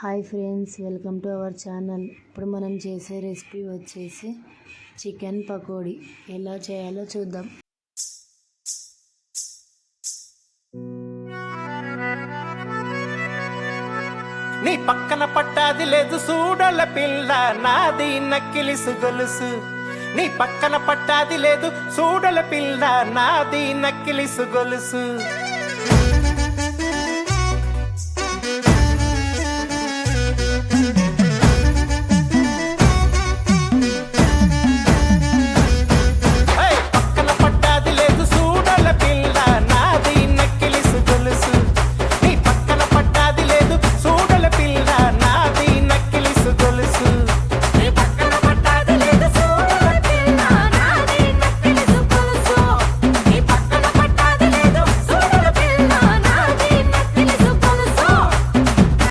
Hi friends, welcome to our channel. ఇప్పుడు మనం చేసే రెసిపీ వచ్చేసి చికెన్ పకోడీ. ఎలా చేయాలో చూద్దాం. నీ పక్కన పట్టాది లేదు చూడల పిల్ల, నాది నక్కిలిసు గొలుసు. నీ పక్కన పట్టాది లేదు చూడల పిల్ల, నాది నక్కిలిసు గొలుసు.